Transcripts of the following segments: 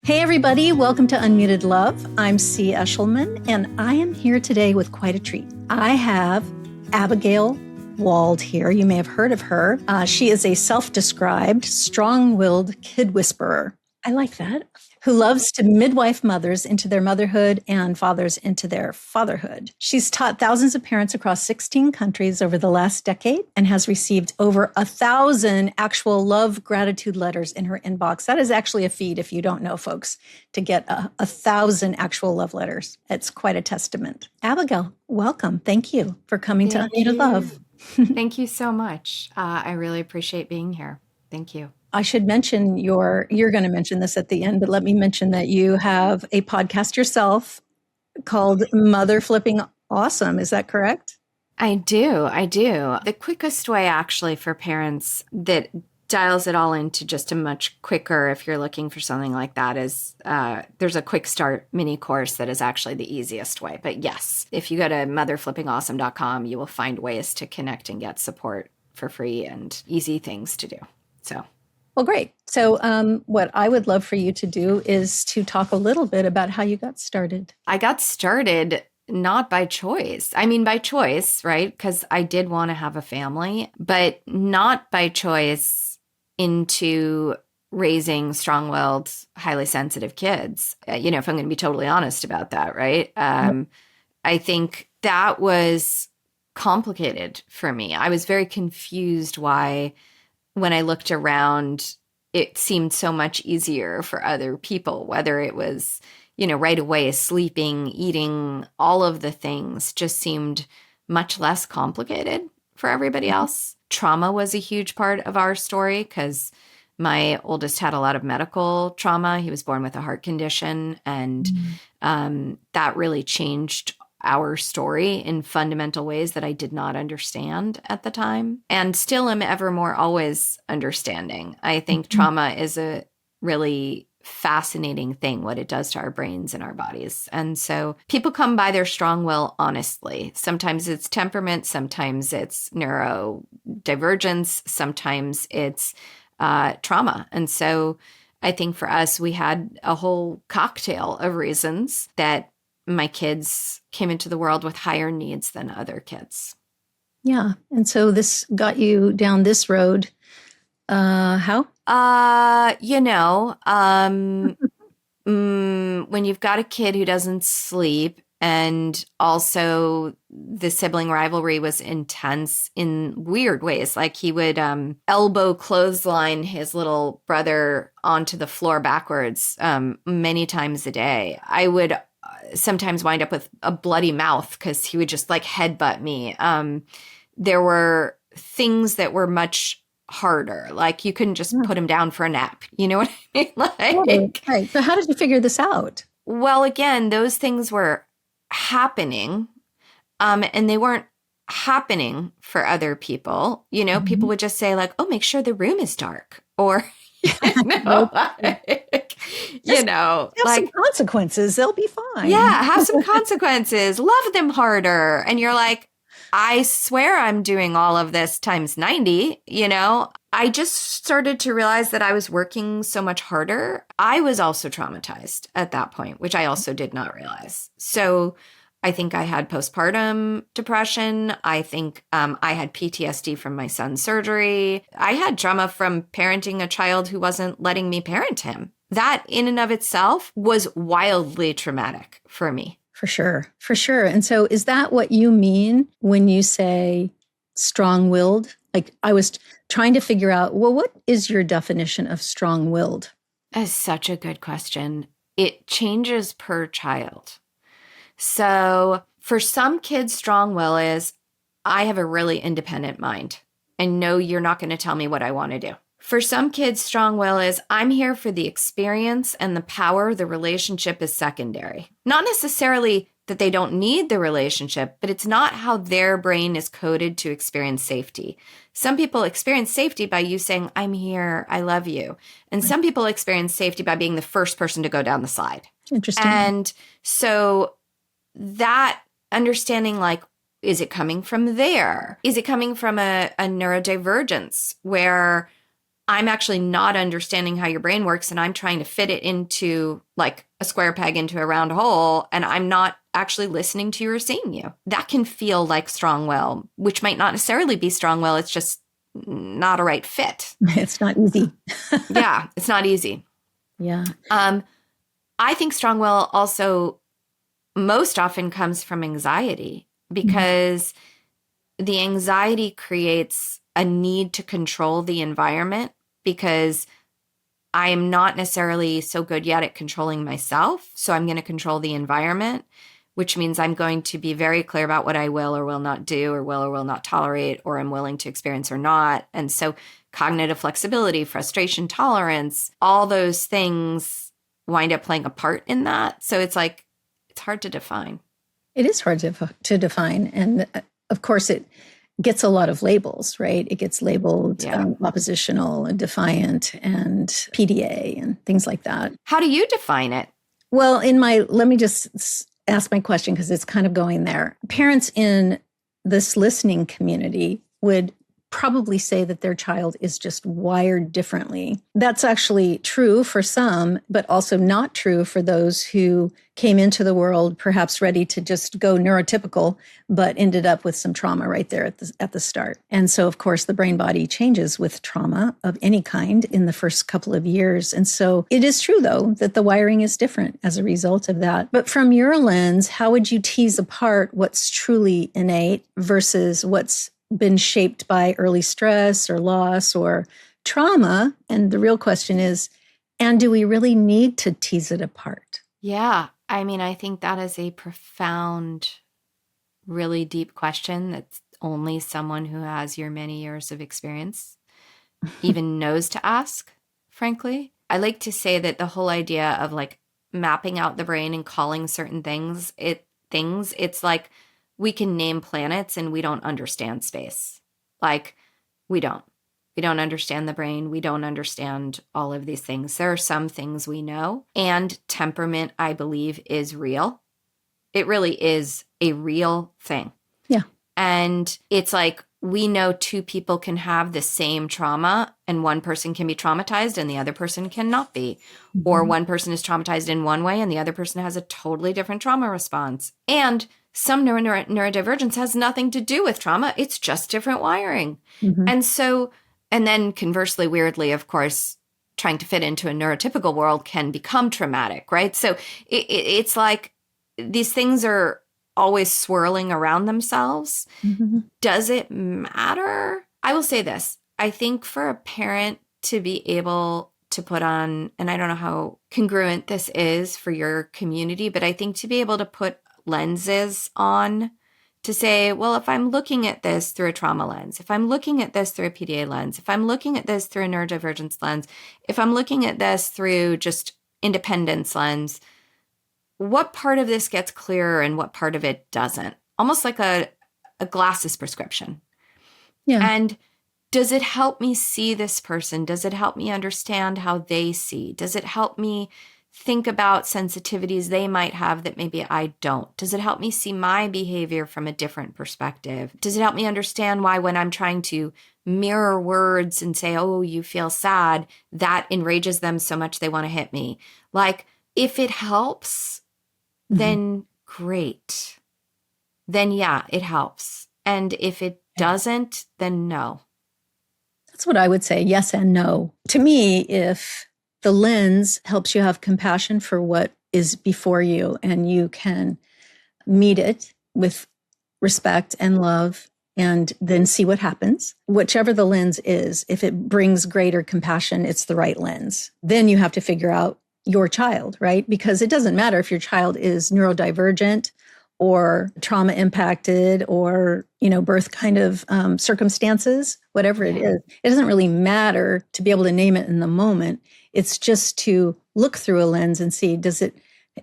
Hey, everybody. Welcome to Unmuted Love. I'm C. Eshelman, and I am here today with quite a treat. I have Abigail Wald here. You may have heard of her. She is a self-described, strong-willed kid whisperer. I like that. Who loves to midwife mothers into their motherhood and fathers into their fatherhood. She's taught thousands of parents across 16 countries over the last decade and has received over 1,000 actual love gratitude letters in her inbox. That is actually a feat, if you don't know, folks, to get 1,000 actual love letters. It's quite a testament. Abigail, welcome. Thank you for coming to Unmuted Love. Thank you so much. I really appreciate being here. Thank you. I should mention you're going to mention this at the end, but let me mention that you have a podcast yourself called Mother Flipping Awesome. Is that correct? I do. The quickest way actually for parents that dials it all into just a much quicker, if you're looking for something like that, is there's a quick start mini course that is actually the easiest way. But yes, if you go to motherflippingawesome.com, you will find ways to connect and get support for free and easy things to do. So. Well, great. So what I would love for you to do is to talk a little bit about how you got started. I got started not by choice. I mean, by choice, right? Because I did want to have a family, but not by choice into raising strong-willed, highly sensitive kids. If I'm going to be totally honest about that, right? I think that was complicated for me. I was very confused why, when I looked around, it seemed so much easier for other people, whether it was, right away, sleeping, eating, all of the things just seemed much less complicated for everybody else. Trauma was a huge part of our story because my oldest had a lot of medical trauma. He was born with a heart condition, and that really changed our story in fundamental ways that I did not understand at the time, and still am ever more always understanding. I think trauma is a really fascinating thing, what it does to our brains and our bodies. And so people come by their strong will honestly. Sometimes it's temperament, sometimes it's neurodivergence, sometimes it's trauma. And so I think for us, we had a whole cocktail of reasons that my kids came into the world with higher needs than other kids. Yeah. And so this got you down this road. How? When you've got a kid who doesn't sleep, and also the sibling rivalry was intense in weird ways. Like he would elbow clothesline his little brother onto the floor backwards many times a day. I would sometimes wind up with a bloody mouth because he would just like headbutt me. There were things that were much harder. Like you couldn't just put him down for a nap. You know what I mean? Right. So how did you figure this out? Well, again, those things were happening, and they weren't happening for other people. People would just say like, "Oh, make sure the room is dark," or have some consequences. They'll be fine. Yeah, have some consequences. Love them harder. And you're like, I swear I'm doing all of this times 90, I just started to realize that I was working so much harder. I was also traumatized at that point, which I also did not realize. So I think I had postpartum depression. I think I had PTSD from my son's surgery. I had trauma from parenting a child who wasn't letting me parent him. That in and of itself was wildly traumatic for me. For sure. And so is that what you mean when you say strong-willed? Like I was trying to figure out, well, what is your definition of strong-willed? That's such a good question. It changes per child. So for some kids, strong will is, I have a really independent mind and no, you're not going to tell me what I want to do. For some kids, strong will is, I'm here for the experience and the power. The relationship is secondary. Not necessarily that they don't need the relationship, but it's not how their brain is coded to experience safety. Some people experience safety by you saying, I'm here, I love you. And some people experience safety by being the first person to go down the slide. Interesting. And so that understanding, like, is it coming from there? Is it coming from a neurodivergence where I'm actually not understanding how your brain works, and I'm trying to fit it into like a square peg into a round hole, and I'm not actually listening to you or seeing you. That can feel like strong will, which might not necessarily be strong will. It's just not a right fit. It's not easy. Yeah, it's not easy. Yeah. I think strong will also most often comes from anxiety, because the anxiety creates a need to control the environment, because I am not necessarily so good yet at controlling myself. So I'm going to control the environment, which means I'm going to be very clear about what I will or will not do, or will not tolerate, or I'm willing to experience or not. And so cognitive flexibility, frustration, tolerance, all those things wind up playing a part in that. So it's like, it's hard to define. It is hard to define. And of course, it gets a lot of labels, right? It gets labeled oppositional and defiant and PDA and things like that. How do you define it? Well, let me just ask my question, because it's kind of going there. Parents in this listening community would probably say that their child is just wired differently. That's actually true for some, but also not true for those who came into the world perhaps ready to just go neurotypical, but ended up with some trauma right there at the start. And so, of course, the brain body changes with trauma of any kind in the first couple of years. And so it is true, though, that the wiring is different as a result of that. But from your lens, how would you tease apart what's truly innate versus what's been shaped by early stress or loss or trauma? And the real question is, and do we really need to tease it apart? Yeah. I mean, I think that is a profound, really deep question that's only someone who has your many years of experience even knows to ask, frankly. I like to say that the whole idea of like mapping out the brain and calling certain things, it's like, we can name planets and we don't understand space. Like, we don't understand the brain. We don't understand all of these things. There are some things we know. And temperament, I believe, is real. It really is a real thing. Yeah. And it's like, we know two people can have the same trauma and one person can be traumatized and the other person cannot be. Mm-hmm. Or one person is traumatized in one way and the other person has a totally different trauma response. And some neurodivergence has nothing to do with trauma. It's just different wiring. Mm-hmm. And then conversely, weirdly, of course, trying to fit into a neurotypical world can become traumatic, right? So it's like these things are always swirling around themselves. Mm-hmm. Does it matter? I will say this. I think for a parent to be able to put on, and I don't know how congruent this is for your community, but I think to be able to put lenses on to say, well, if I'm looking at this through a trauma lens, if I'm looking at this through a PDA lens, if I'm looking at this through a neurodivergence lens, if I'm looking at this through just independence lens, what part of this gets clearer and what part of it doesn't? Almost like a glasses prescription. Yeah. And does it help me see this person? Does it help me understand how they see? Does it help me think about sensitivities they might have that maybe I don't? Does it help me see my behavior from a different perspective? Does it help me understand why when I'm trying to mirror words and say, oh, you feel sad, that enrages them so much they want to hit me? Like, if it helps, then great. Then yeah, it helps. And if it doesn't, then no. That's what I would say, yes and no. To me, if the lens helps you have compassion for what is before you and you can meet it with respect and love and then see what happens, whichever the lens is, if it brings greater compassion, it's the right lens. Then you have to figure out your child, right? Because it doesn't matter if your child is neurodivergent or trauma impacted or, birth kind of circumstances, whatever it is. It doesn't really matter to be able to name it in the moment. It's just to look through a lens and see,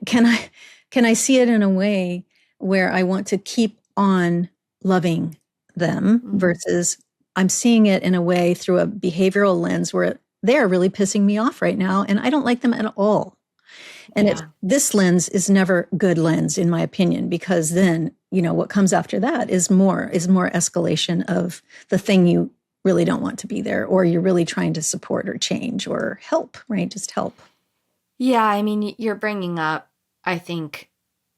can I see it in a way where I want to keep on loving them versus I'm seeing it in a way through a behavioral lens where they're really pissing me off right now and I don't like them at all. And this lens is never good lens, in my opinion, because then, what comes after that is more escalation of the thing you really don't want to be there, or you're really trying to support or change or help, right? Just help. Yeah, I mean, you're bringing up, I think,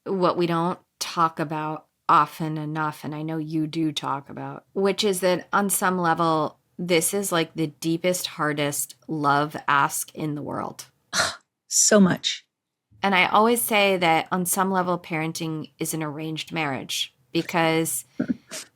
what we don't talk about often enough, and I know you do talk about, which is that on some level, this is like the deepest, hardest love ask in the world. So much. And I always say that on some level, parenting is an arranged marriage because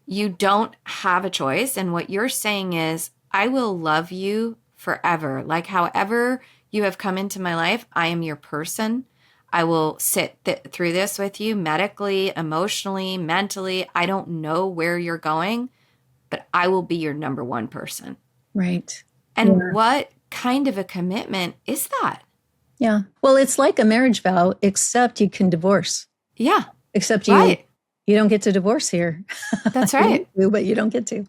you don't have a choice. And what you're saying is, I will love you forever. Like, however you have come into my life, I am your person. I will sit through this with you medically, emotionally, mentally. I don't know where you're going, but I will be your number one person. Right. And what kind of a commitment is that? Yeah. Well, it's like a marriage vow, except you can divorce. Yeah. Except Right. you don't get to divorce here. That's right. But you don't get to.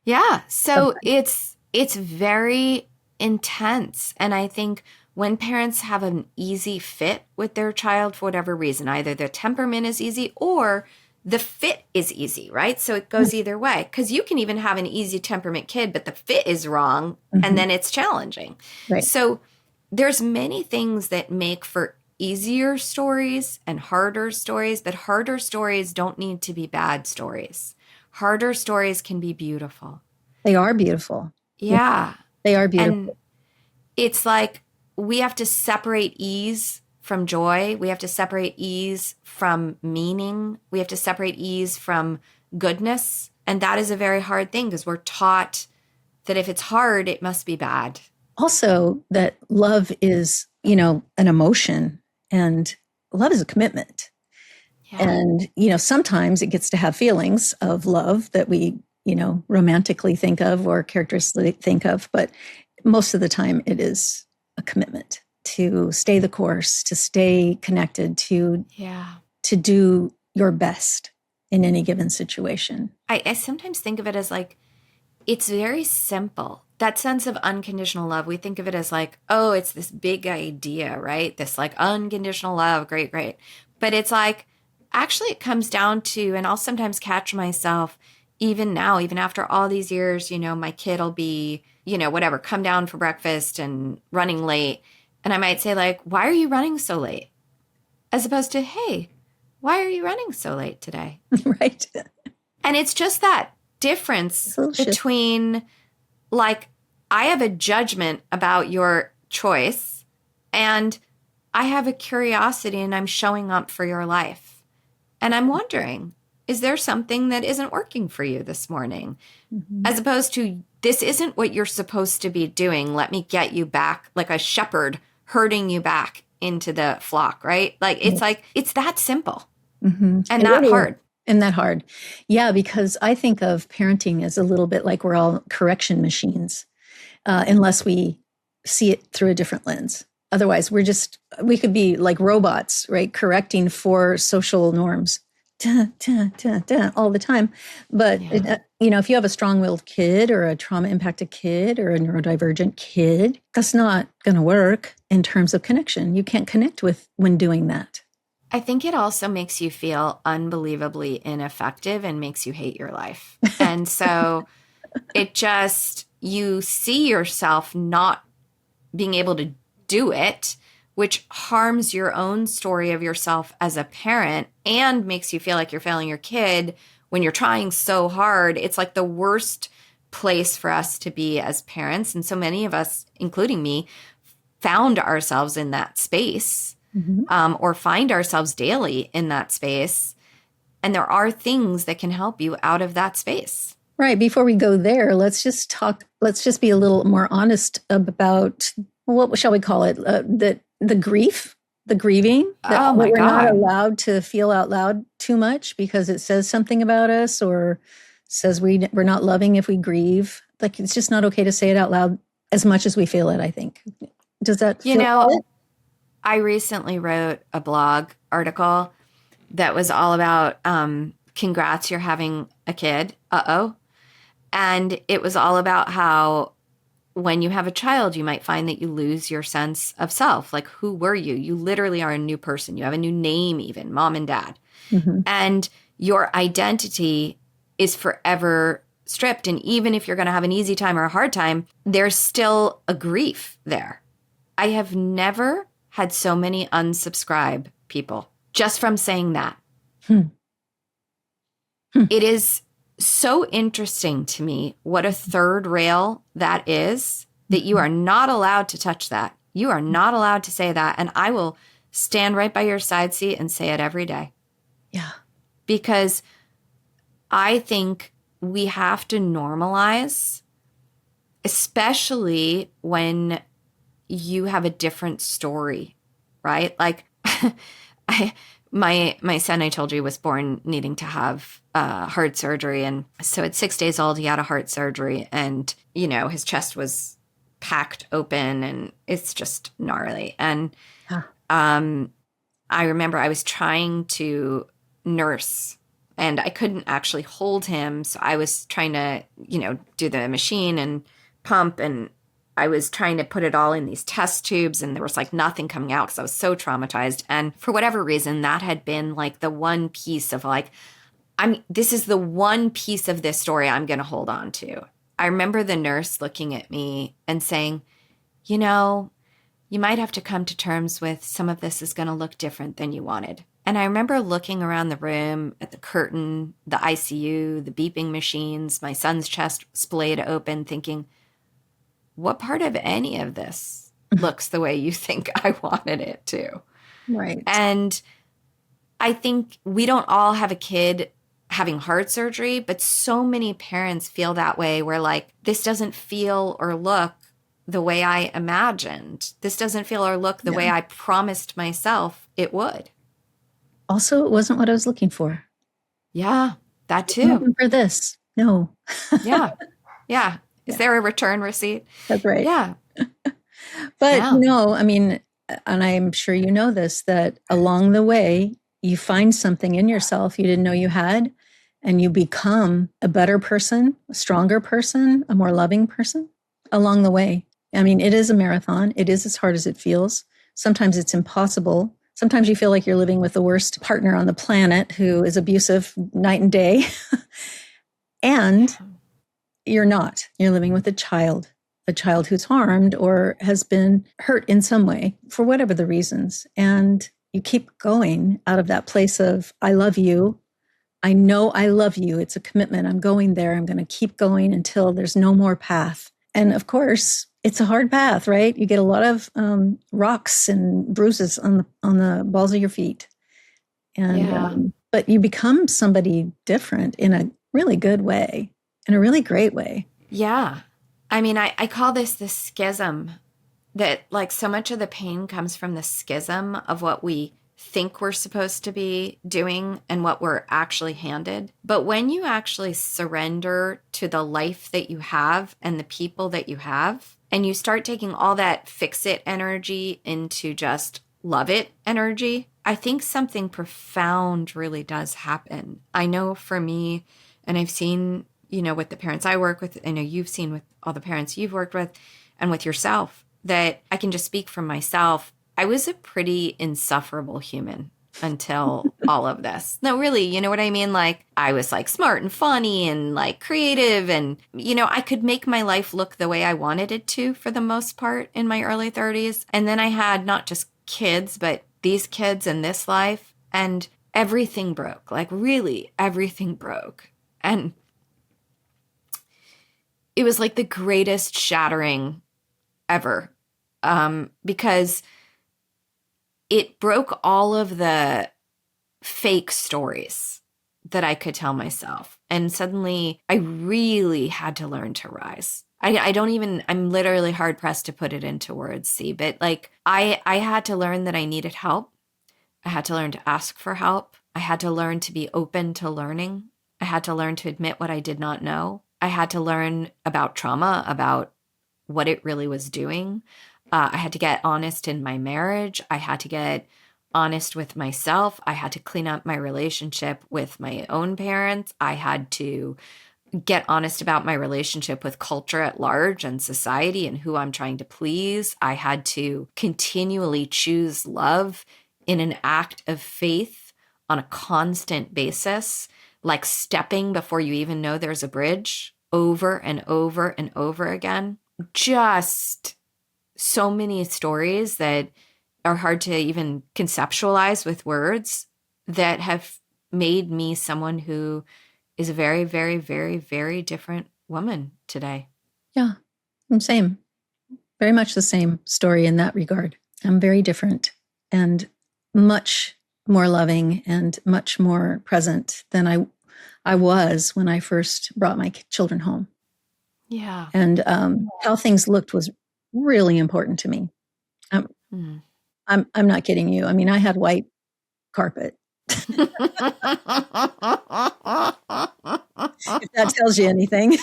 Yeah. So it's very intense. And I think when parents have an easy fit with their child for whatever reason, either their temperament is easy or the fit is easy, right? So it goes either way. Because you can even have an easy temperament kid, but the fit is wrong, and then it's challenging. Right. So there's many things that make for easier stories and harder stories, but harder stories don't need to be bad stories. Harder stories can be beautiful. They are beautiful. Yeah. They are beautiful. And it's like we have to separate ease from joy. We have to separate ease from meaning. We have to separate ease from goodness. And that is a very hard thing because we're taught that if it's hard, it must be bad. Also, that love is, an emotion, and love is a commitment. Yeah. And, sometimes it gets to have feelings of love that we, romantically think of or characteristically think of. But most of the time, it is a commitment to stay the course, to stay connected, to do your best in any given situation. I sometimes think of it as like, it's very simple. That sense of unconditional love, we think of it as like, oh, it's this big idea, right? This like unconditional love, great, great. But it's like, actually it comes down to, and I'll sometimes catch myself even now, even after all these years, my kid will be, whatever, come down for breakfast and running late. And I might say like, why are you running so late? As opposed to, hey, why are you running so late today? Right. And it's just that difference between like, I have a judgment about your choice and I have a curiosity and I'm showing up for your life. And I'm wondering, is there something that isn't working for you this morning? Mm-hmm. As opposed to, this isn't what you're supposed to be doing. Let me get you back like a shepherd herding you back into the flock, right? Like, it's like, it's that simple and not hard. And that hard. Yeah, because I think of parenting as a little bit like we're all correction machines, unless we see it through a different lens. Otherwise, we could be like robots, right? Correcting for social norms all the time. But, if you have a strong-willed kid or a trauma-impacted kid or a neurodivergent kid, that's not going to work in terms of connection. You can't connect with when doing that. I think it also makes you feel unbelievably ineffective and makes you hate your life. And so you see yourself not being able to do it, which harms your own story of yourself as a parent and makes you feel like you're failing your kid when you're trying so hard. It's like the worst place for us to be as parents. And so many of us, including me, found ourselves in that space. Mm-hmm. Or find ourselves daily in that space. And there are things that can help you out of that space. Right. Before we go there, let's just be a little more honest about, what shall we call it? The grief, the grieving. Oh my God. We're not allowed to feel out loud too much because it says something about us or says we're not loving if we grieve. Like, it's just not okay to say it out loud as much as we feel it, I think. Does that feel good? I recently wrote a blog article that was all about congrats, you're having a kid. Uh-oh. And it was all about how when you have a child, you might find that you lose your sense of self. Like, who were you? You literally are a new person. You have a new name even, mom and dad. Mm-hmm. And your identity is forever stripped. And even if you're going to have an easy time or a hard time, there's still a grief there. I have never had so many unsubscribe people just from saying that. It is so interesting to me what a third rail that is, that you are not allowed to touch that. You are not allowed to say that. And I will stand right by your side seat and say it every day. Yeah. Because I think we have to normalize, especially when you have a different story, right? Like my son, I told you, was born needing to have heart surgery. And so at 6 days old, he had a heart surgery, and, you know, his chest was packed open and it's just gnarly. And I remember I was trying to nurse and I couldn't actually hold him. So I was trying to, you know, do the machine and pump, and I was trying to put it all in these test tubes, and there was like nothing coming out because I was so traumatized. And for whatever reason, that had been like the one piece of like, this is the one piece of this story I'm going to hold on to. I remember the nurse looking at me and saying, you know, you might have to come to terms with some of this is going to look different than you wanted. And I remember looking around the room at the curtain, the ICU, the beeping machines, my son's chest splayed open, thinking, what part of any of this looks the way you think I wanted it to? Right. And I think we don't all have a kid having heart surgery, but so many parents feel that way, where like, this doesn't feel or look the way I imagined. This doesn't feel or look the way I promised myself it would. Also, it wasn't what I was looking for. Yeah, that too. Looking for this. No. Yeah. Is there a return receipt? That's right. Yeah. But no, I mean, and I'm sure you know this, that along the way, you find something in yourself you didn't know you had, and you become a better person, a stronger person, a more loving person along the way. I mean, it is a marathon. It is as hard as it feels. Sometimes it's impossible. Sometimes you feel like you're living with the worst partner on the planet who is abusive night and day. And you're not. You're living with a child who's harmed or has been hurt in some way for whatever the reasons. And you keep going out of that place of, I love you. I know I love you. It's a commitment. I'm going there. I'm going to keep going until there's no more path. And of course, it's a hard path, right? You get a lot of rocks and bruises on the balls of your feet. And but you become somebody different in a really good way, in a really great way. Yeah. I mean, I call this the schism, that like so much of the pain comes from the schism of what we think we're supposed to be doing and what we're actually handed. But when you actually surrender to the life that you have and the people that you have, and you start taking all that fix it energy into just love it energy, I think something profound really does happen. I know for me, and I've seen, you know, with the parents I work with, I know you've seen with all the parents you've worked with and with yourself, that I can just speak for myself. I was a pretty insufferable human until all of this. No, really, you know what I mean? Like, I was like smart and funny and like creative, and, you know, I could make my life look the way I wanted it to for the most part in my early 30s. And then I had not just kids, but these kids and this life, and everything broke. Like, really, everything broke. And it was like the greatest shattering ever, because it broke all of the fake stories that I could tell myself. And suddenly I really had to learn to rise. I'm literally hard pressed to put it into words, see, but like I had to learn that I needed help. I had to learn to ask for help. I had to learn to be open to learning. I had to learn to admit what I did not know. I had to learn about trauma, about what it really was doing. I had to get honest in my marriage. I had to get honest with myself. I had to clean up my relationship with my own parents. I had to get honest about my relationship with culture at large and society and who I'm trying to please. I had to continually choose love in an act of faith on a constant basis, like stepping before you even know there's a bridge. over and over and over again. Just so many stories that are hard to even conceptualize with words that have made me someone who is a very, very, very, very different woman today. Yeah, same. Very much the same story in that regard. I'm very different and much more loving and much more present than I was when I first brought my children home. Yeah. And how things looked was really important to me. I'm not kidding you. I mean, I had white carpet. If that tells you anything.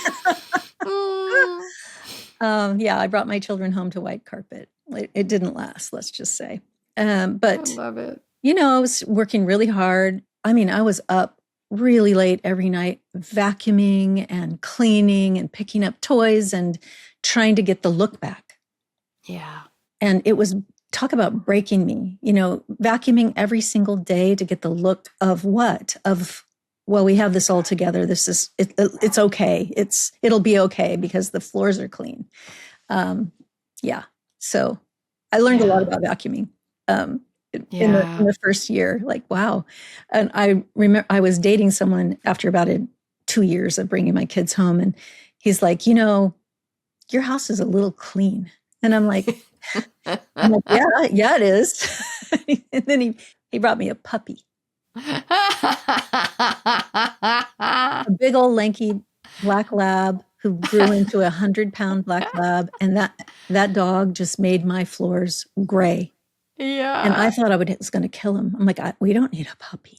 Yeah, I brought my children home to white carpet. It didn't last, let's just say. But I love it. I was working really hard. I mean, I was up really late every night, vacuuming and cleaning and picking up toys and trying to get the look back. Yeah. And it was, talk about breaking me, vacuuming every single day to get the look of what? Well, we have this all together. This is, it's okay. It'll be okay because the floors are clean. Yeah. So I learned a lot about vacuuming in the first year. Like, wow. And I remember I was dating someone after about 2 years of bringing my kids home. And he's like, your house is a little clean. And I'm like, yeah, it is. And then he brought me a puppy. A big old lanky black lab who grew into 100-pound black lab. And that dog just made my floors gray. Yeah. And I thought I was going to kill him. I'm like, we don't need a puppy.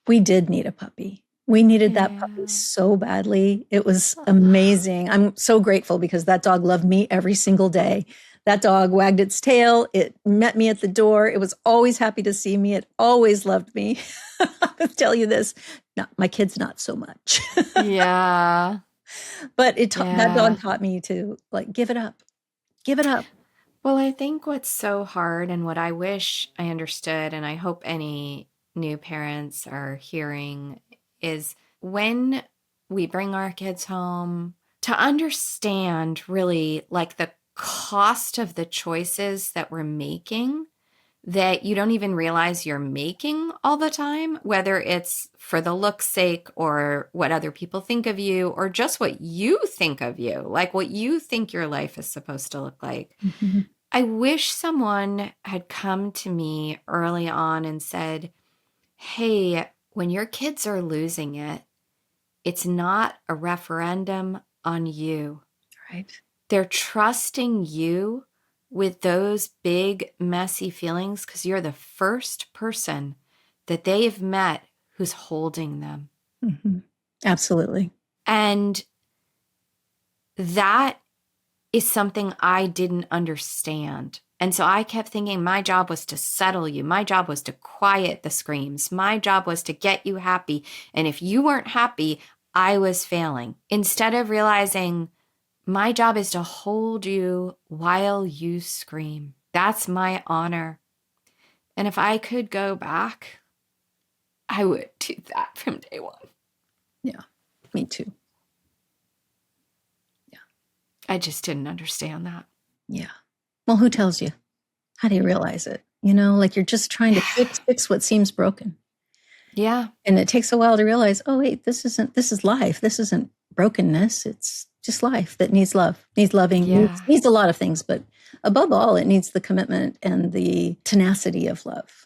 We did need a puppy. We needed that puppy so badly. It was amazing. I'm so grateful because that dog loved me every single day. That dog wagged its tail. It met me at the door. It was always happy to see me. It always loved me. I'll tell you this. No, my kids, not so much. Yeah. But that dog taught me to give it up. Give it up. Well, I think what's so hard and what I wish I understood, and I hope any new parents are hearing, is when we bring our kids home, to understand really the cost of the choices that we're making that you don't even realize you're making all the time, whether it's for the look's sake or what other people think of you or just what you think of you, like what you think your life is supposed to look like. Mm-hmm. I wish someone had come to me early on and said, hey, when your kids are losing it, it's not a referendum on you. Right. They're trusting you with those big, messy feelings because you're the first person that they've met who's holding them. Mm-hmm. Absolutely. And that is something I didn't understand. And so I kept thinking my job was to settle you. My job was to quiet the screams. My job was to get you happy. And if you weren't happy, I was failing. Instead of realizing my job is to hold you while you scream. That's my honor. And if I could go back, I would do that from day one. Yeah, me too. Yeah. I just didn't understand that. Yeah. Well, who tells you? How do you realize it? You're just trying to fix what seems broken. Yeah. And it takes a while to realize, oh, wait, this is life. This isn't brokenness. It's just life that needs love, needs loving, needs a lot of things. But above all, it needs the commitment and the tenacity of love.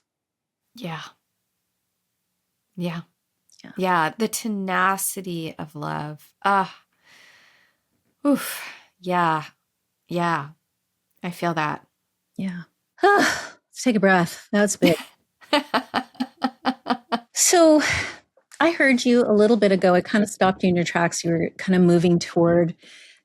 Yeah. Yeah. Yeah. Yeah. The tenacity of love. Oof. Yeah. Yeah. I feel that. Yeah. Let's take a breath. That's big. So I heard you a little bit ago. I kind of stopped you in your tracks. You were kind of moving toward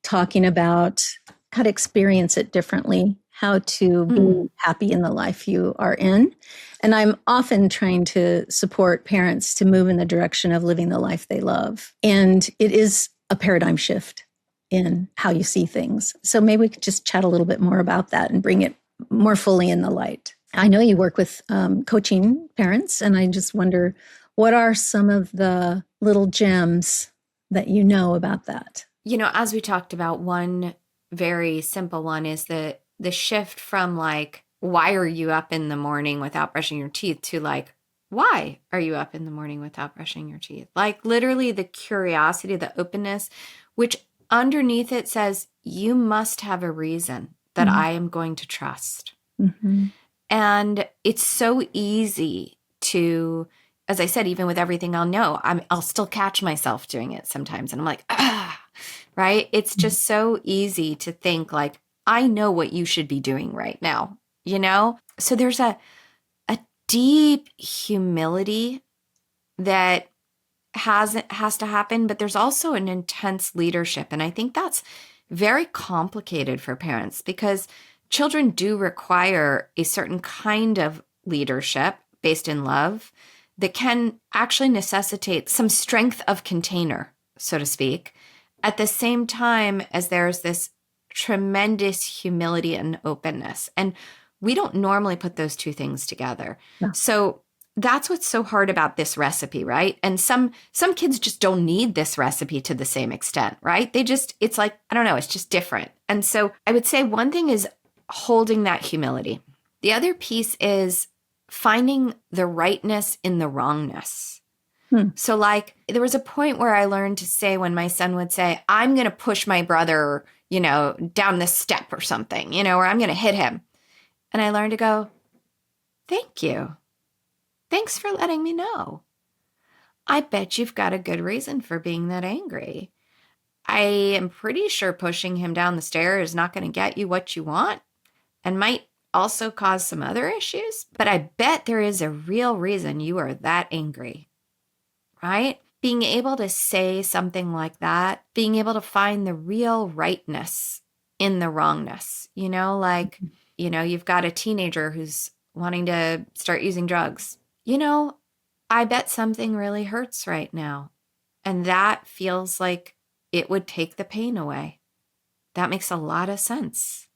talking about how to experience it differently, how to be happy in the life you are in. And I'm often trying to support parents to move in the direction of living the life they love. And it is a paradigm shift in how you see things. So maybe we could just chat a little bit more about that and bring it more fully in the light. I know you work with coaching parents, and I just wonder, what are some of the little gems that you know about that? As we talked about, one very simple one is the shift from like, why are you up in the morning without brushing your teeth, to like, why are you up in the morning without brushing your teeth? Like literally the curiosity, the openness, which underneath it says, you must have a reason that I am going to trust. Mm-hmm. And it's so easy to, as I said, even with everything I'll know, I'll still catch myself doing it sometimes. And I'm like, right? It's just so easy to think like, I know what you should be doing right now, So there's a deep humility that has to happen, but there's also an intense leadership. And I think that's very complicated for parents because children do require a certain kind of leadership based in love that can actually necessitate some strength of container, so to speak, at the same time as there's this tremendous humility and openness. And we don't normally put those two things together. Yeah. So that's what's so hard about this recipe, right? And some kids just don't need this recipe to the same extent, right? It's like, I don't know, it's just different. And so I would say one thing is holding that humility. The other piece is finding the rightness in the wrongness. So like there was a point where I learned to say, when my son would say, I'm going to push my brother, down this step or something, or I'm going to hit him. And I learned to go, thank you. Thanks for letting me know. I bet you've got a good reason for being that angry. I am pretty sure pushing him down the stair is not going to get you what you want and might also cause some other issues. But I bet there is a real reason you are that angry, right? Being able to say something like that, being able to find the real rightness in the wrongness, you've got a teenager who's wanting to start using drugs. I bet something really hurts right now. And that feels like it would take the pain away. That makes a lot of sense.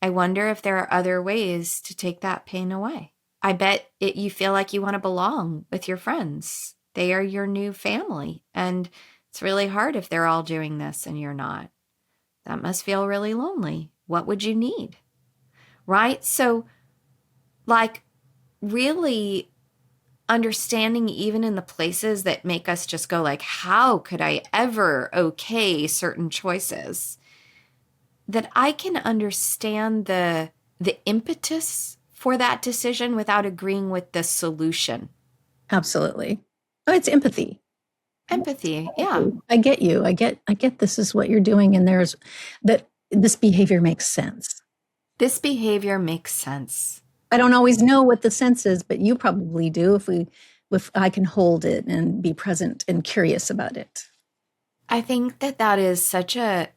I wonder if there are other ways to take that pain away. I bet you feel like you want to belong with your friends. They are your new family. And it's really hard if they're all doing this and you're not. That must feel really lonely. What would you need? Right? So, like, really understanding even in the places that make us just go like, how could I ever okay certain choices? That I can understand the impetus for that decision without agreeing with the solution. Absolutely. Oh, it's empathy. Empathy, yeah. I get you. I get this is what you're doing, and there's that this behavior makes sense. This behavior makes sense. I don't always know what the sense is, but you probably do if I can hold it and be present and curious about it. I think that is such a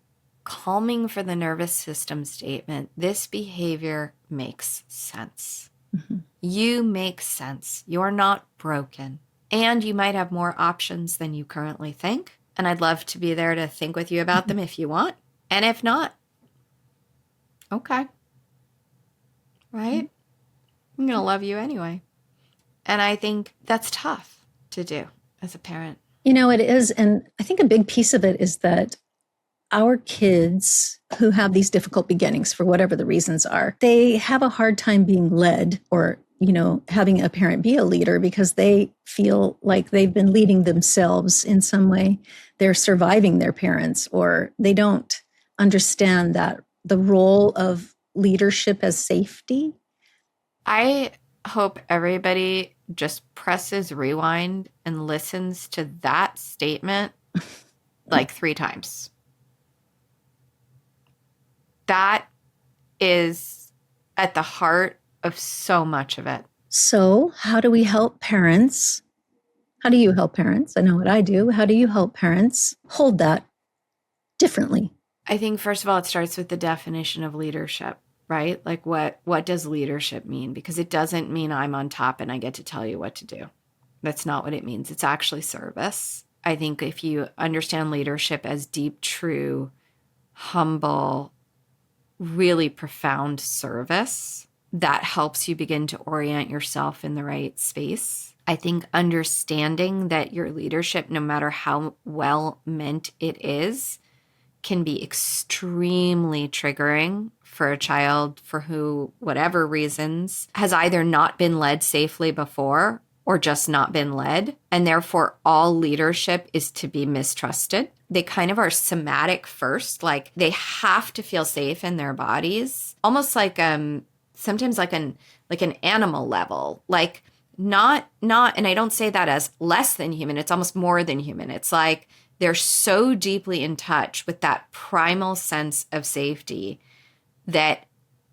calming for the nervous system statement. This behavior makes sense. Mm-hmm. You make sense. You're not broken. And you might have more options than you currently think. And I'd love to be there to think with you about them if you want. And if not, okay. Right? I'm going to love you anyway. And I think that's tough to do as a parent. It is. And I think a big piece of it is that our kids who have these difficult beginnings, for whatever the reasons are, they have a hard time being led or, having a parent be a leader because they feel like they've been leading themselves in some way. They're surviving their parents, or they don't understand that the role of leadership as safety. I hope everybody just presses rewind and listens to that statement like 3 times. That is at the heart of so much of it. So, how do we help parents? How do you help parents? I know what I do. How do you help parents hold that differently? I think, first of all, it starts with the definition of leadership, right? Like what does leadership mean? Because it doesn't mean I'm on top and I get to tell you what to do. That's not what it means. It's actually service. I think if you understand leadership as deep, true, humble, really profound service, that helps you begin to orient yourself in the right space. I think understanding that your leadership, no matter how well meant it is, can be extremely triggering for a child for who, whatever reasons, has either not been led safely before or just not been led. And therefore, all leadership is to be mistrusted. They kind of are somatic first, like they have to feel safe in their bodies, almost like sometimes like an animal level, like not, and I don't say that as less than human, it's almost more than human. It's like they're so deeply in touch with that primal sense of safety that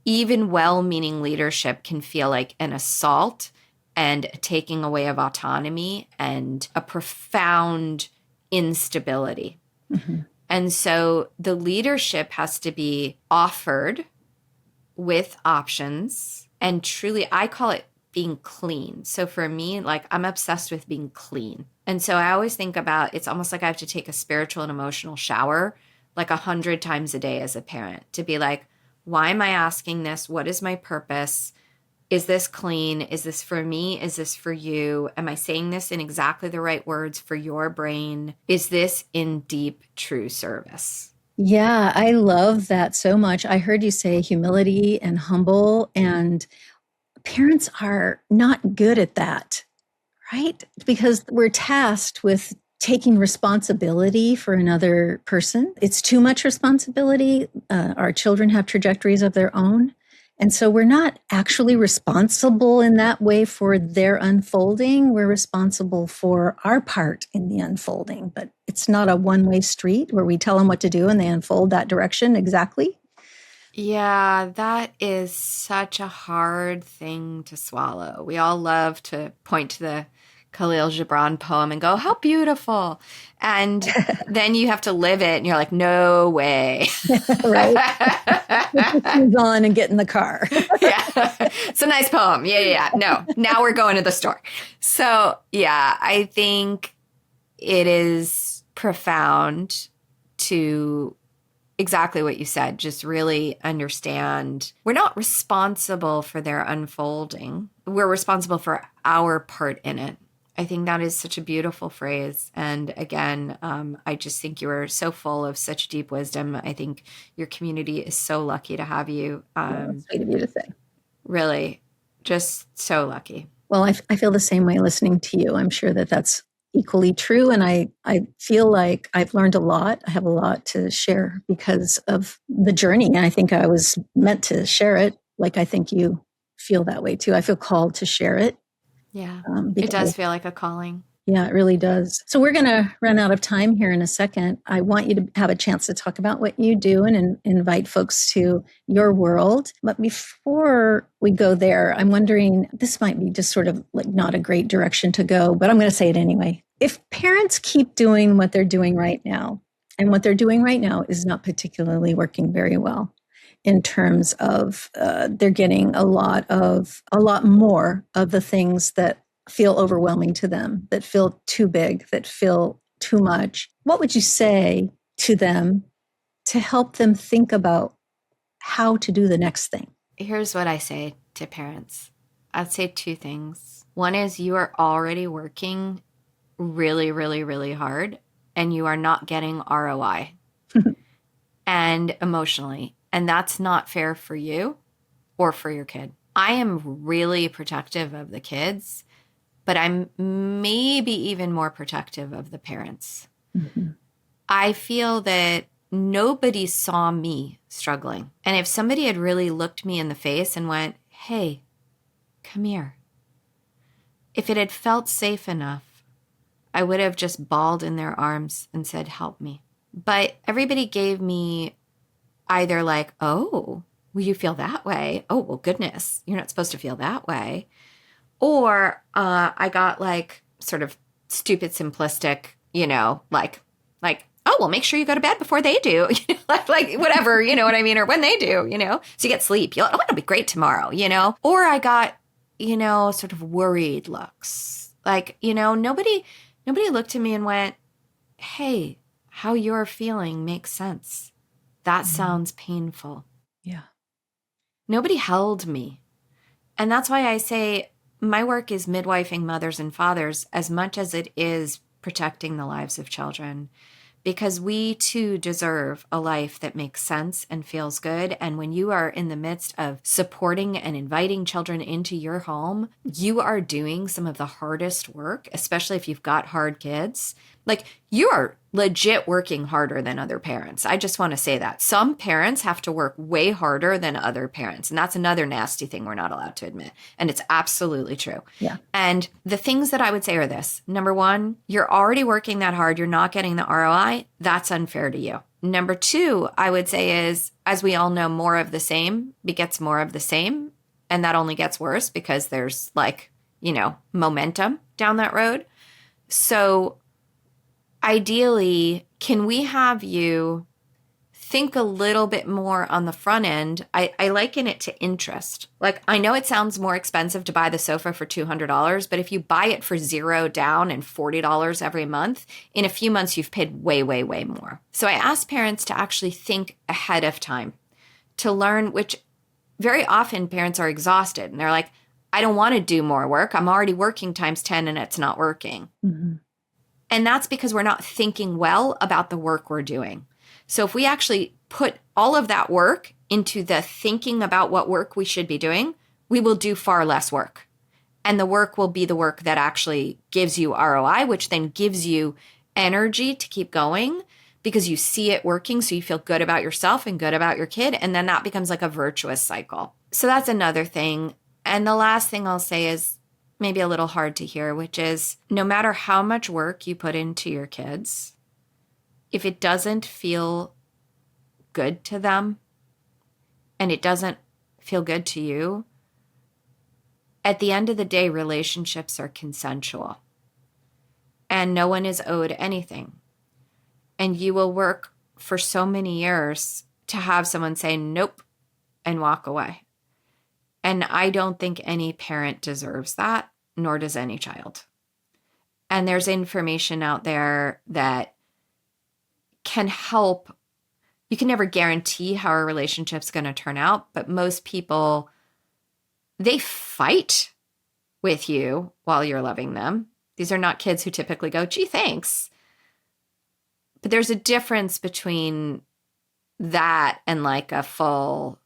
even well-meaning leadership can feel like an assault and a taking away of autonomy and a profound instability. Mm-hmm. And so the leadership has to be offered with options, and truly, I call it being clean. So for me, like I'm obsessed with being clean. And so I always think about, it's almost like I have to take a spiritual and emotional shower like 100 times a day as a parent to be like, why am I asking this? What is my purpose? Is this clean? Is this for me? Is this for you? Am I saying this in exactly the right words for your brain? Is this in deep, true service? Yeah, I love that so much. I heard you say humility and humble, and parents are not good at that, right? Because we're tasked with taking responsibility for another person. It's too much responsibility. Our children have trajectories of their own. And so we're not actually responsible in that way for their unfolding. We're responsible for our part in the unfolding, but it's not a one-way street where we tell them what to do and they unfold that direction exactly. Yeah, that is such a hard thing to swallow. We all love to point to the Khalil Gibran poem and go, how beautiful. And then you have to live it and you're like, no way. Right? Move on and get in the car. Yeah. It's a nice poem. Yeah. No, now we're going to the store. So yeah, I think it is profound to exactly what you said, just really understand we're not responsible for their unfolding. We're responsible for our part in it. I think that is such a beautiful phrase. And again, I just think you are so full of such deep wisdom. I think your community is so lucky to have you. That's sweet of you to say. Really, just so lucky. Well, I feel the same way listening to you. I'm sure that that's equally true. And I feel like I've learned a lot. I have a lot to share because of the journey. And I think I was meant to share it. Like I think you feel that way too. I feel called to share it. Yeah, it does feel like a calling. Yeah, it really does. So we're going to run out of time here in a second. I want you to have a chance to talk about what you do and invite folks to your world. But before we go there, I'm wondering, this might be just sort of like not a great direction to go, but I'm going to say it anyway. If parents keep doing what they're doing right now, and what they're doing right now is not particularly working very well, in terms of they're getting a lot more of the things that feel overwhelming to them, that feel too big, that feel too much. What would you say to them to help them think about how to do the next thing? Here's what I say to parents. I'd say two things. One is you are already working really, really, really hard and you are not getting ROI and emotionally. And that's not fair for you or for your kid. I am really protective of the kids, but I'm maybe even more protective of the parents. Mm-hmm. I feel that nobody saw me struggling. And if somebody had really looked me in the face and went, hey, come here. If it had felt safe enough, I would have just bawled in their arms and said, help me. But everybody gave me either like, oh, well, you feel that way. Oh, well, goodness, you're not supposed to feel that way. Or I got like sort of stupid, simplistic, like, oh, well, make sure you go to bed before they do, like whatever, you know what I mean? Or when they do, so you get sleep. You're like, oh, it'll be great tomorrow, Or I got, sort of worried looks. Like, nobody looked at me and went, hey, how you're feeling makes sense. That sounds painful. Yeah. Nobody held me. And that's why I say my work is midwifing mothers and fathers as much as it is protecting the lives of children, because we too deserve a life that makes sense and feels good. And when you are in the midst of supporting and inviting children into your home, you are doing some of the hardest work, especially if you've got hard kids. Like, you are legit working harder than other parents. I just want to say that. Some parents have to work way harder than other parents. And that's another nasty thing we're not allowed to admit. And it's absolutely true. Yeah. And the things that I would say are this. Number one, you're already working that hard. You're not getting the ROI. That's unfair to you. Number two, I would say is, as we all know, more of the same begets more of the same. And that only gets worse because there's momentum down that road. So ideally, can we have you think a little bit more on the front end? I liken it to interest. Like, I know it sounds more expensive to buy the sofa for $200, but if you buy it for $0 down and $40 every month, in a few months, you've paid way, way, way more. So I ask parents to actually think ahead of time, to learn, which very often parents are exhausted and they're like, I don't want to do more work. I'm already working times 10 and it's not working. Mm-hmm. And that's because we're not thinking well about the work we're doing. So if we actually put all of that work into the thinking about what work we should be doing, we will do far less work. And the work will be the work that actually gives you ROI, which then gives you energy to keep going because you see it working. So you feel good about yourself and good about your kid. And then that becomes like a virtuous cycle. So that's another thing. And the last thing I'll say is maybe a little hard to hear, which is no matter how much work you put into your kids, if it doesn't feel good to them and it doesn't feel good to you, at the end of the day, relationships are consensual and no one is owed anything. And you will work for so many years to have someone say nope and walk away. And I don't think any parent deserves that, nor does any child. And there's information out there that can help. You can never guarantee how a relationship's going to turn out, but most people, they fight with you while you're loving them. These are not kids who typically go, gee, thanks. But there's a difference between that and like a full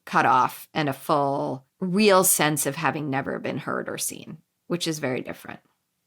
cutoff and a full real sense of having never been heard or seen, which is very different.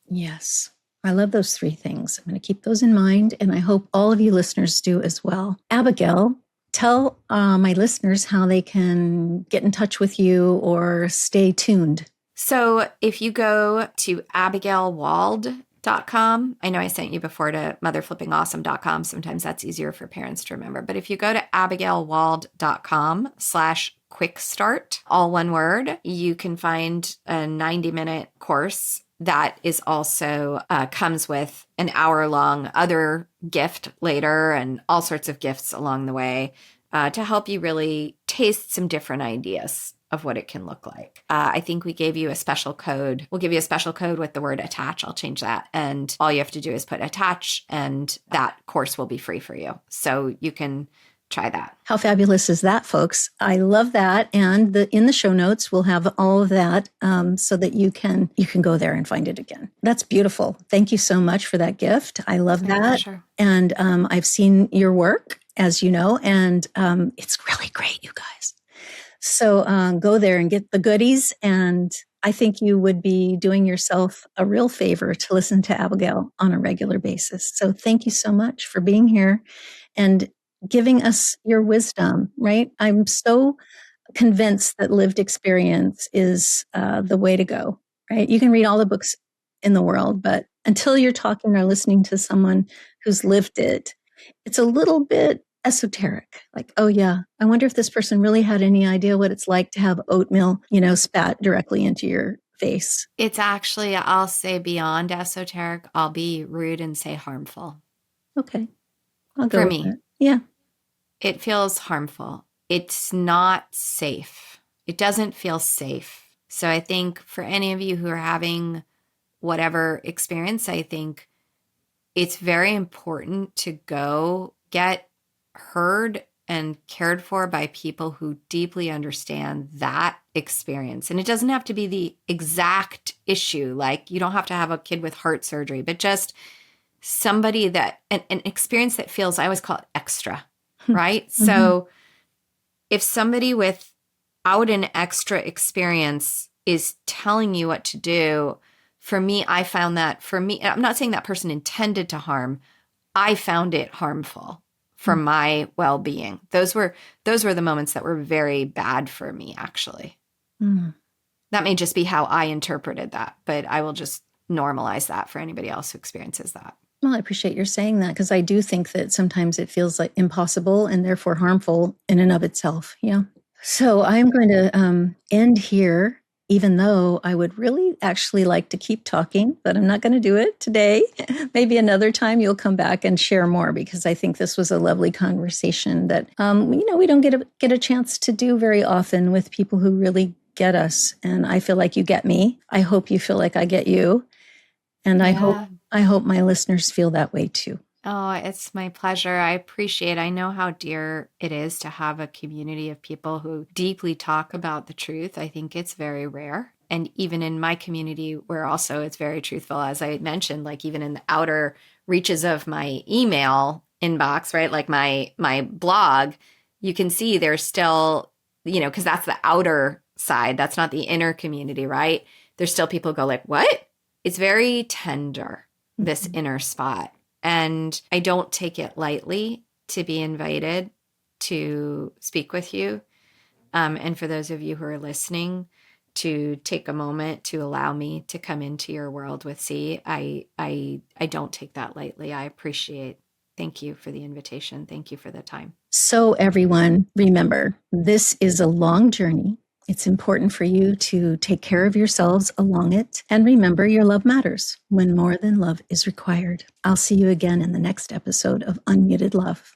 Yes. I love those three things. I'm going to keep those in mind, and I hope all of you listeners do as well. Abigail, tell my listeners how they can get in touch with you or stay tuned. So if you go to abigailwald.com, I know I sent you before to motherflippingawesome.com. Sometimes that's easier for parents to remember. But if you go to abigailwald.com/quick start, all one word, you can find a 90-minute course that is also comes with an hour-long other gift later and all sorts of gifts along the way to help you really taste some different ideas of what it can look like. I think we gave you a special code. We'll give you a special code with the word attach. I'll change that. And all you have to do is put attach, and that course will be free for you. So you can try that. How fabulous is that, folks? I love that. And in the show notes, we'll have all of that so that you can go there and find it again. That's beautiful. Thank you so much for that gift. I love that. Pleasure. And I've seen your work, as you know, and it's really great, you guys. So go there and get the goodies. And I think you would be doing yourself a real favor to listen to Abigail on a regular basis. So thank you so much for being here and giving us your wisdom, right? I'm so convinced that lived experience is the way to go, right? You can read all the books in the world, but until you're talking or listening to someone who's lived it, it's a little bit esoteric. Like, oh yeah, I wonder if this person really had any idea what it's like to have oatmeal, spat directly into your face. It's actually, I'll say beyond esoteric. I'll be rude and say harmful. Okay. I'll go for with me. that. Yeah. It feels harmful. It's not safe. It doesn't feel safe. So I think for any of you who are having whatever experience, I think it's very important to go get heard and cared for by people who deeply understand that experience. And it doesn't have to be the exact issue. Like, you don't have to have a kid with heart surgery, but just somebody that, an experience that feels, I always call it extra, right? Mm-hmm. So if somebody without an extra experience is telling you what to do, for me, I found that, for me, I'm not saying that person intended to harm, I found it harmful for my well-being. Those were the moments that were very bad for me, actually. That may just be how I interpreted that, but I will just normalize that for anybody else who experiences that. Well, I appreciate your saying that, because I do think that sometimes it feels like impossible and therefore harmful in and of itself. Yeah. So I'm going to end here, even though I would really actually like to keep talking, but I'm not going to do it today. Maybe another time you'll come back and share more, because I think this was a lovely conversation that, we don't get a chance to do very often with people who really get us. And I feel like you get me. I hope you feel like I get you. And Yeah. I hope my listeners feel that way too. Oh, it's my pleasure. I appreciate. I know how dear it is to have a community of people who deeply talk about the truth. I think it's very rare. And even in my community, where also it's very truthful, as I mentioned, like even in the outer reaches of my email inbox, right? Like my blog, you can see there's still, because that's the outer side. That's not the inner community, right? There's still people who go like, what? It's very tender, this inner spot. And I don't take it lightly to be invited to speak with you. And for those of you who are listening, to take a moment to allow me to come into your world with C. I don't take that lightly. I appreciate. Thank you for the invitation. Thank you for the time. So everyone, remember, this is a long journey. It's important for you to take care of yourselves along it. And remember, your love matters when more than love is required. I'll see you again in the next episode of Unmuted Love.